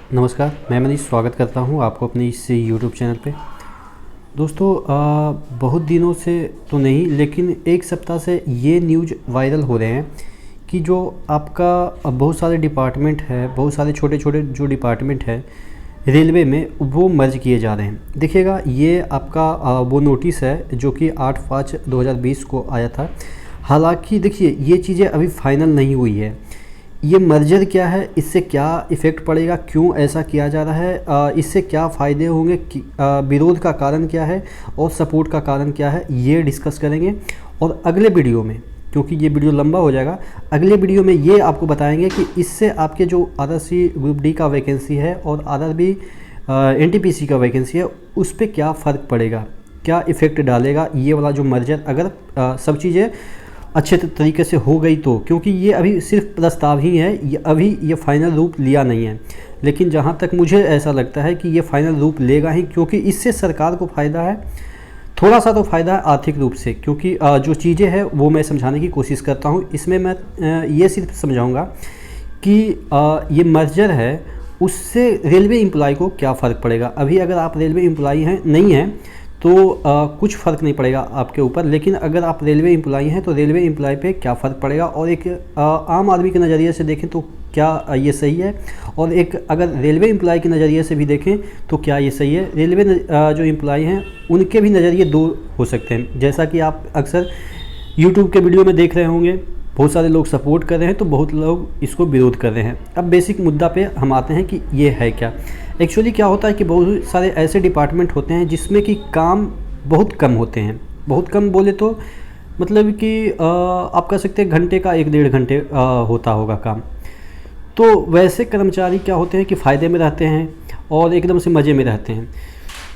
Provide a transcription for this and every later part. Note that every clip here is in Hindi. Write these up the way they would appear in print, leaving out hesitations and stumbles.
नमस्कार, मैं मनीष स्वागत करता हूं आपको अपने इस यूट्यूब चैनल पे। दोस्तों बहुत दिनों से तो नहीं लेकिन एक सप्ताह से ये न्यूज़ वायरल हो रहे हैं कि जो आपका बहुत सारे डिपार्टमेंट है, बहुत सारे छोटे छोटे जो डिपार्टमेंट है रेलवे में, वो मर्ज किए जा रहे हैं। देखिएगा, ये आपका वो नोटिस है जो कि 8/5/2020 को आया था। हालांकि देखिए, ये चीज़ें अभी फाइनल नहीं हुई है। ये मर्जर क्या है, इससे क्या इफ़ेक्ट पड़ेगा, क्यों ऐसा किया जा रहा है, इससे क्या फ़ायदे होंगे, विरोध का कारण क्या है और सपोर्ट का कारण क्या है, ये डिस्कस करेंगे। और अगले वीडियो में, क्योंकि ये वीडियो लंबा हो जाएगा, अगले वीडियो में ये आपको बताएंगे कि इससे आपके जो आरआरसी ग्रुप डी का वैकेंसी है और आरआरबी एनटीपीसी का वैकेंसी है, उस पर क्या फ़र्क पड़ेगा, क्या इफ़ेक्ट डालेगा ये वाला जो मर्जर, अगर सब चीज़ें अच्छे तरीके से हो गई तो। क्योंकि ये अभी सिर्फ प्रस्ताव ही है, ये फाइनल रूप लिया नहीं है। लेकिन जहाँ तक मुझे ऐसा लगता है कि ये फाइनल रूप लेगा ही, क्योंकि इससे सरकार को फ़ायदा है, थोड़ा सा तो फ़ायदा है आर्थिक रूप से। क्योंकि जो चीज़ें हैं वो मैं समझाने की कोशिश करता हूँ। इसमें मैं ये सिर्फ समझाऊँगा कि ये मर्जर है, उससे रेलवे एम्प्लॉय को क्या फ़र्क पड़ेगा। अभी अगर आप रेलवे एम्प्लॉय हैं नहीं हैं तो कुछ फ़र्क नहीं पड़ेगा आपके ऊपर। लेकिन अगर आप रेलवे एम्प्लॉय हैं तो रेलवे एम्प्लॉय पे क्या फ़र्क पड़ेगा, और एक आम आदमी के नज़रिए से देखें तो क्या ये सही है, और एक अगर रेलवे एम्प्लॉय के नज़रिए से भी देखें तो क्या ये सही है। रेलवे जो एम्प्लॉय हैं उनके भी नज़रिए दो हो सकते हैं। जैसा कि आप अक्सर यूट्यूब के वीडियो में देख रहे होंगे, बहुत सारे लोग सपोर्ट कर रहे हैं तो बहुत लोग इसको विरोध कर रहे हैं। अब बेसिक मुद्दा पे हम आते हैं कि ये है क्या। एक्चुअली क्या होता है कि बहुत सारे ऐसे डिपार्टमेंट होते हैं जिसमें कि काम बहुत कम होते हैं। बहुत कम बोले तो मतलब कि आप कह सकते हैं घंटे का 1-1.5 घंटे होता होगा काम। तो वैसे कर्मचारी क्या होते हैं कि फ़ायदे में रहते हैं और एकदम से मज़े में रहते हैं।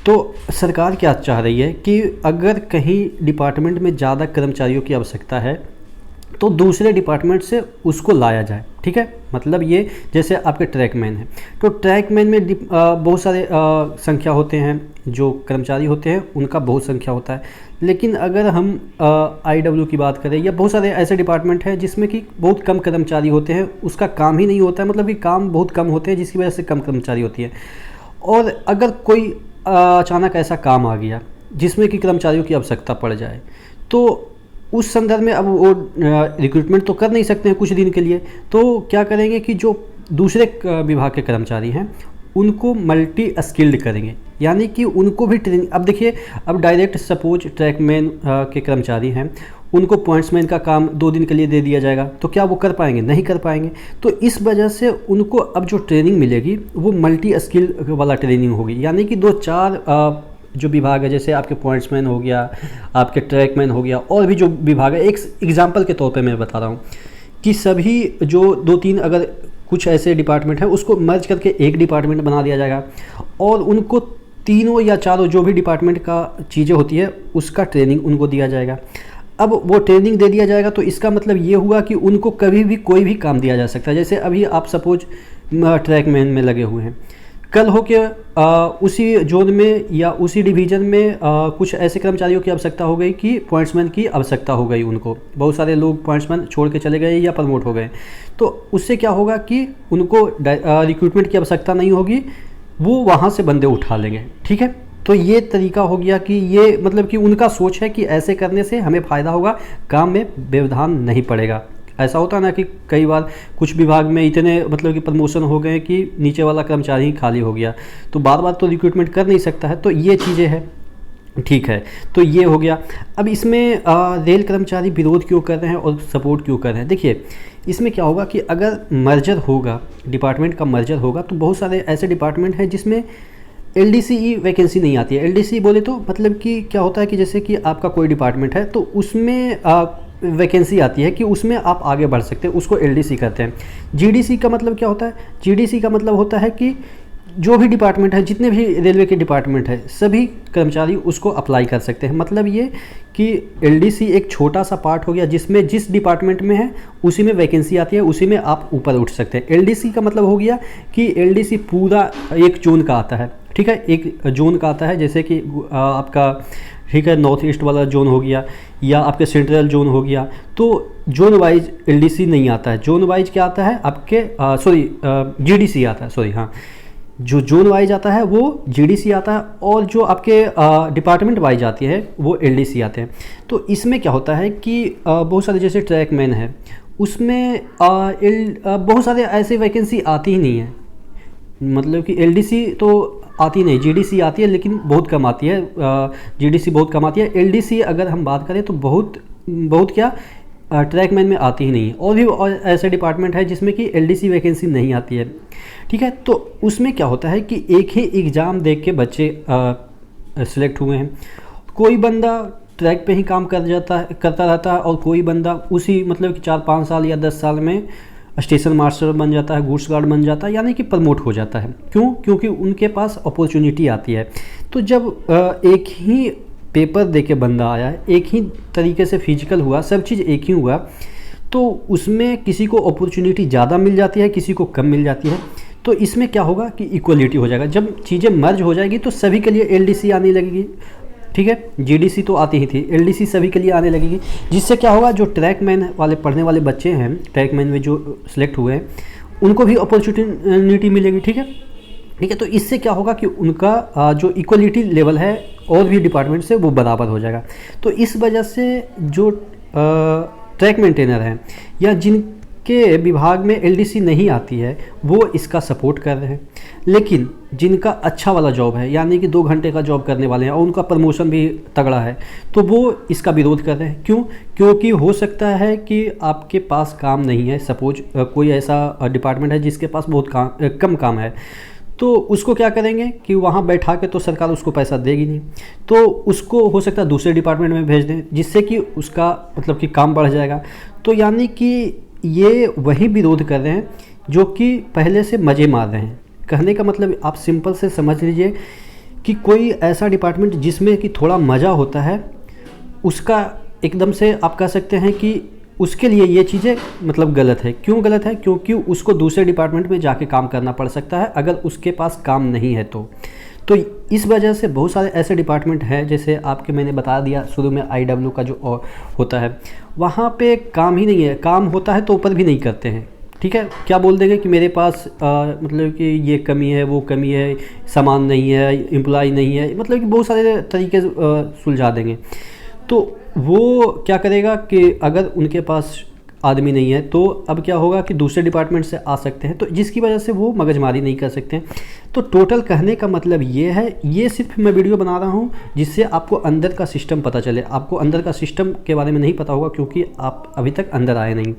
तो सरकार क्या चाह रही है कि अगर कहीं डिपार्टमेंट में ज़्यादा कर्मचारियों की आवश्यकता है तो दूसरे डिपार्टमेंट से उसको लाया जाए। ठीक है, मतलब ये जैसे आपके ट्रैकमैन हैं तो ट्रैकमैन में बहुत सारे संख्या होते हैं, जो कर्मचारी होते हैं उनका बहुत संख्या होता है। लेकिन अगर हम आईडब्ल्यू की बात करें, या बहुत सारे ऐसे डिपार्टमेंट हैं जिसमें कि बहुत कम कर्मचारी होते हैं, उसका काम ही नहीं होता है, मतलब कि काम बहुत कम होते हैं जिसकी वजह से कम कर्मचारी होती है। और अगर कोई अचानक ऐसा काम आ गया जिसमें कि कर्मचारियों की आवश्यकता पड़ जाए, तो उस संदर्भ में अब वो रिक्रूटमेंट तो कर नहीं सकते हैं कुछ दिन के लिए। तो क्या करेंगे कि जो दूसरे विभाग के कर्मचारी हैं उनको मल्टी स्किल्ड करेंगे, यानी कि उनको भी ट्रेनिंग। अब देखिए, अब डायरेक्ट सपोज ट्रैकमैन के कर्मचारी हैं, उनको पॉइंट्समैन का काम 2 दिन के लिए दे दिया जाएगा, तो क्या वो कर पाएंगे? नहीं कर पाएंगे। तो इस वजह से उनको अब जो ट्रेनिंग मिलेगी वो मल्टी स्किल वाला ट्रेनिंग होगी, यानी कि 2-4 जो विभाग है, जैसे आपके पॉइंट्समैन हो गया, आपके ट्रैकमैन हो गया, और भी जो विभाग है, एक एग्जांपल के तौर पे मैं बता रहा हूँ कि सभी जो 2-3 अगर कुछ ऐसे डिपार्टमेंट हैं उसको मर्ज करके एक डिपार्टमेंट बना दिया जाएगा, और उनको तीनों या चारों जो भी डिपार्टमेंट का चीज़ें होती है उसका ट्रेनिंग उनको दिया जाएगा। अब वो ट्रेनिंग दे दिया जाएगा तो इसका मतलब ये हुआ कि उनको कभी भी कोई भी काम दिया जा सकता है। जैसे अभी आप सपोज ट्रैकमैन में लगे हुए हैं, कल हो के उसी जोन में या उसी डिवीज़न में कुछ ऐसे कर्मचारियों की आवश्यकता हो गई कि पॉइंट्समैन की आवश्यकता हो गई उनको। बहुत सारे लोग पॉइंट्समैन छोड़ के चले गए या प्रमोट हो गए, तो उससे क्या होगा कि उनको रिक्रूटमेंट की आवश्यकता नहीं होगी, वो वहाँ से बंदे उठा लेंगे। ठीक है, तो ये तरीका हो गया कि ये मतलब कि उनका सोच है कि ऐसे करने से हमें फ़ायदा होगा, काम में व्यवधान नहीं पड़ेगा। ऐसा होता है ना कि कई बार कुछ विभाग में इतने मतलब कि प्रमोशन हो गए कि नीचे वाला कर्मचारी ही खाली हो गया, तो बार बार तो रिक्रूटमेंट कर नहीं सकता है। तो ये चीज़ें हैं। ठीक है, तो ये हो गया। अब इसमें रेल कर्मचारी विरोध क्यों कर रहे हैं और सपोर्ट क्यों कर रहे हैं? देखिए, इसमें क्या होगा कि अगर मर्जर होगा, डिपार्टमेंट का मर्जर होगा, तो बहुत सारे ऐसे डिपार्टमेंट हैं जिसमें एलडीसी वैकेंसी नहीं आती है। एलडीसी बोले तो मतलब कि क्या होता है कि जैसे कि आपका कोई डिपार्टमेंट है तो उसमें वैकेंसी आती है कि उसमें आप आगे बढ़ सकते हैं, उसको एलडीसी कहते हैं। जीडीसी का मतलब क्या होता है? जीडीसी का मतलब होता है कि जो भी डिपार्टमेंट है, जितने भी रेलवे के डिपार्टमेंट है, सभी कर्मचारी उसको अप्लाई कर सकते हैं। मतलब ये कि एलडीसी एक छोटा सा पार्ट हो गया जिसमें जिस डिपार्टमेंट में है उसी में वैकेंसी आती है, उसी में आप ऊपर उठ सकते हैं। एलडीसी का मतलब हो गया कि एलडीसी पूरा एक जोन का आता है। ठीक है, एक जोन का आता है, जैसे कि आपका ठीक है नॉर्थ ईस्ट वाला जोन हो गया या आपके सेंट्रल जोन हो गया, तो जोन वाइज एलडीसी नहीं आता है। जोन वाइज क्या आता है आपके जीडीसी आता है, सॉरी हाँ, जो जोन वाइज आता है वो जीडीसी आता है, और जो आपके डिपार्टमेंट वाइज आती है वो एलडीसी आते हैं। तो इसमें क्या होता है कि बहुत सारे जैसे ट्रैकमैन है, उसमें बहुत सारे ऐसे वैकेंसी आती ही नहीं है, मतलब कि एलडीसी तो आती नहीं, जीडीसी आती है लेकिन बहुत कम आती है, जीडीसी बहुत कम आती है। एलडीसी अगर हम बात करें तो बहुत क्या ट्रैकमैन में आती ही नहीं है, और ऐसे डिपार्टमेंट है जिसमें कि एलडीसी वैकेंसी नहीं आती है, ठीक है। तो उसमें क्या होता है कि एक ही एग्ज़ाम देख के बच्चे सिलेक्ट हुए हैं। कोई बंदा ट्रैक पे ही काम करता रहता है, और कोई बंदा उसी मतलब कि 4-5 साल या 10 साल में स्टेशन मास्टर बन जाता है, गुड्स गार्ड बन जाता है, यानी कि प्रमोट हो जाता है। क्यों? क्योंकि उनके पास अपॉर्चुनिटी आती है। तो जब एक ही पेपर देके बंदा आया है, एक ही तरीके से फिजिकल हुआ, सब चीज़ एक ही हुआ, तो उसमें किसी को अपॉर्चुनिटी ज़्यादा मिल जाती है, किसी को कम मिल जाती है। तो इसमें क्या होगा कि इक्वलिटी हो जाएगा। जब चीज़ें मर्ज हो जाएगी तो सभी के लिए एलडीसी आने लगेगी, ठीक है। जीडीसी तो आती ही थी, एलडीसी सभी के लिए आने लगेगी, जिससे क्या होगा, जो ट्रैकमैन वाले पढ़ने वाले बच्चे हैं, ट्रैकमैन में जो सिलेक्ट हुए हैं, उनको भी अपॉर्चुनिटी मिलेगी, ठीक है। तो इससे क्या होगा कि उनका जो इक्वलिटी लेवल है और भी डिपार्टमेंट से वो बराबर हो जाएगा। तो इस वजह से जो ट्रैक मेंटेनर हैं या जिनके विभाग में एलडीसी नहीं आती है वो इसका सपोर्ट कर रहे हैं, लेकिन जिनका अच्छा वाला जॉब है, यानी कि 2 घंटे का जॉब करने वाले हैं और उनका प्रमोशन भी तगड़ा है, तो वो इसका विरोध कर रहे हैं। क्यों? क्योंकि हो सकता है कि आपके पास काम नहीं है, सपोज कोई ऐसा डिपार्टमेंट है जिसके पास बहुत कम काम है, तो उसको क्या करेंगे कि वहाँ बैठा के तो सरकार उसको पैसा देगी नहीं, तो उसको हो सकता है दूसरे डिपार्टमेंट में भेज दें, जिससे कि उसका मतलब कि काम बढ़ जाएगा। तो यानी कि ये वही विरोध कर रहे हैं जो कि पहले से मज़े मार रहे हैं। कहने का मतलब आप सिंपल से समझ लीजिए कि कोई ऐसा डिपार्टमेंट जिसमें कि थोड़ा मज़ा होता है, उसका एकदम से आप कह सकते हैं कि उसके लिए ये चीज़ें मतलब गलत है। क्यों गलत है? क्योंकि उसको दूसरे डिपार्टमेंट में जाके काम करना पड़ सकता है अगर उसके पास काम नहीं है तो इस वजह से बहुत सारे ऐसे डिपार्टमेंट हैं, जैसे आपके मैंने बता दिया शुरू में आईडब्ल्यू का जो होता है, वहाँ पे काम ही नहीं है, काम होता है तो ऊपर भी नहीं करते हैं, ठीक है। क्या बोल देंगे कि मेरे पास मतलब कि ये कमी है, वो कमी है, सामान नहीं है, एम्प्लॉय नहीं है, मतलब कि बहुत सारे तरीके सुलझा देंगे। तो वो क्या करेगा कि अगर उनके पास आदमी नहीं है तो अब क्या होगा कि दूसरे डिपार्टमेंट से आ सकते हैं, तो जिसकी वजह से वो मगजमारी नहीं कर सकते हैं। तो टोटल कहने का मतलब ये है, ये सिर्फ मैं वीडियो बना रहा हूँ जिससे आपको अंदर का सिस्टम पता चले। आपको अंदर का सिस्टम के बारे में नहीं पता होगा क्योंकि आप अभी तक अंदर आए नहीं।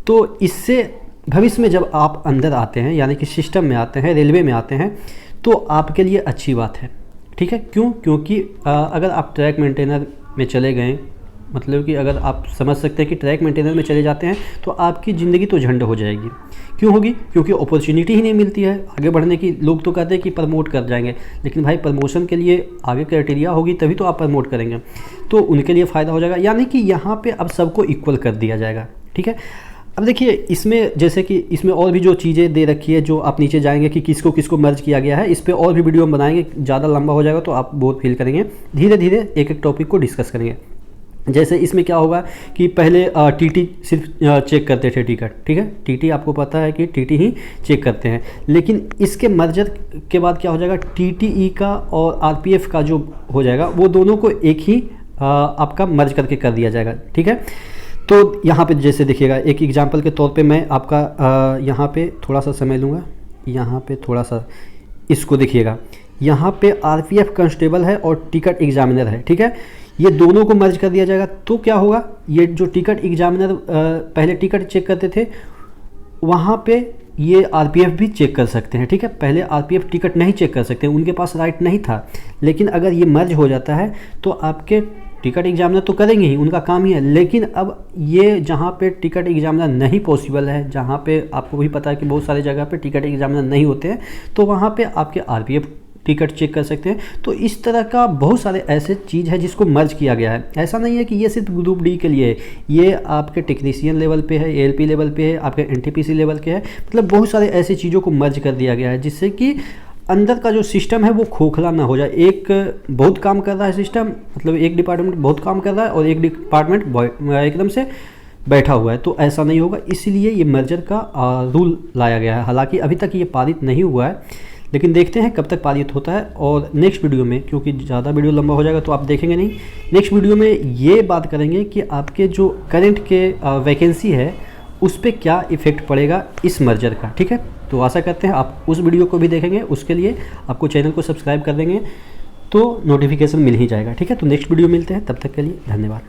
तो इससे भविष्य में जब आप अंदर आते हैं, यानी कि सिस्टम में आते हैं, रेलवे में आते हैं, तो आपके लिए अच्छी बात है, ठीक है। क्यों? क्योंकि अगर आप ट्रैक मेंटेनर में चले गए, मतलब कि अगर आप समझ सकते हैं कि ट्रैक मेंटेनर में चले जाते हैं तो आपकी ज़िंदगी तो झंड हो जाएगी। क्यों होगी? क्योंकि अपॉर्चुनिटी ही नहीं मिलती है आगे बढ़ने की। लोग तो कहते हैं कि प्रमोट कर जाएंगे, लेकिन भाई प्रमोशन के लिए आगे क्राइटेरिया होगी तभी तो आप प्रमोट करेंगे, तो उनके लिए फ़ायदा हो जाएगा। यानी कि यहाँ पर अब सबको इक्वल कर दिया जाएगा, ठीक है। अब देखिए इसमें जैसे कि इसमें और भी जो चीज़ें दे रखी है, जो आप नीचे जाएंगे कि किसको किसको मर्ज किया गया है, इस पर और भी वीडियो हम बनाएंगे, ज़्यादा लंबा हो जाएगा तो आप बहुत फील करेंगे। धीरे धीरे एक एक टॉपिक को डिस्कस करेंगे। जैसे इसमें क्या होगा कि पहले टीटी सिर्फ चेक करते थे टिकट, ठीक है। टीटी आपको पता है कि टीटी ही चेक करते हैं, लेकिन इसके मर्जर के बाद क्या हो जाएगा, टीटीई का और आरपीएफ का जो हो जाएगा वो दोनों को एक ही आपका मर्ज करके कर दिया जाएगा, ठीक है। तो यहाँ पे जैसे देखिएगा, एक एग्जांपल के तौर पे मैं आपका यहाँ पे थोड़ा सा समय लूँगा, यहाँ पे थोड़ा सा इसको देखिएगा, यहाँ पे आरपीएफ कांस्टेबल है और टिकट एग्जामिनर है, ठीक है। ये दोनों को मर्ज कर दिया जाएगा तो क्या होगा, ये जो टिकट एग्जामिनर पहले टिकट चेक करते थे, वहाँ पे ये आरपीएफ भी चेक कर सकते हैं, ठीक है। पहले आरपीएफ टिकट नहीं चेक कर सकते, उनके पास राइट नहीं था, लेकिन अगर ये मर्ज हो जाता है तो आपके टिकट एग्जामिनर तो करेंगे ही, उनका काम ही है। लेकिन अब ये जहाँ पे टिकट एग्जामिनर नहीं पॉसिबल है, जहाँ पे आपको भी पता है कि बहुत सारी जगह पे टिकट एग्जामिनर नहीं होते हैं, तो वहाँ पे आपके आरपीएफ टिकट चेक कर सकते हैं। तो इस तरह का बहुत सारे ऐसे चीज़ है जिसको मर्ज किया गया है। ऐसा नहीं है कि ये सिर्फ ग्रुप डी के लिए है, ये आपके टेक्नीशियन लेवल पे है, एएलपी लेवल पे है, आपके एनटीपीसी लेवल के है, मतलब बहुत सारे ऐसी चीज़ों को मर्ज कर दिया गया है जिससे कि अंदर का जो सिस्टम है वो खोखला ना हो जाए। एक बहुत काम कर रहा है सिस्टम, मतलब एक डिपार्टमेंट बहुत काम कर रहा है और एक डिपार्टमेंट एकदम से बैठा हुआ है, तो ऐसा नहीं होगा। इसलिए ये मर्जर का रूल लाया गया है। हालांकि अभी तक ये पारित नहीं हुआ है, लेकिन देखते हैं कब तक पारित होता है। और नेक्स्ट वीडियो में, क्योंकि ज़्यादा वीडियो लंबा हो जाएगा तो आप देखेंगे नहीं, नेक्स्ट वीडियो में ये बात करेंगे कि आपके जो करंट के वैकेंसी है उस पर क्या इफ़ेक्ट पड़ेगा इस मर्जर का। ठीक है, तो आशा करते हैं आप उस वीडियो को भी देखेंगे। उसके लिए आपको चैनल को सब्सक्राइब कर देंगे तो नोटिफिकेशन मिल ही जाएगा। ठीक है, तो नेक्स्ट वीडियो मिलते हैं, तब तक के लिए धन्यवाद।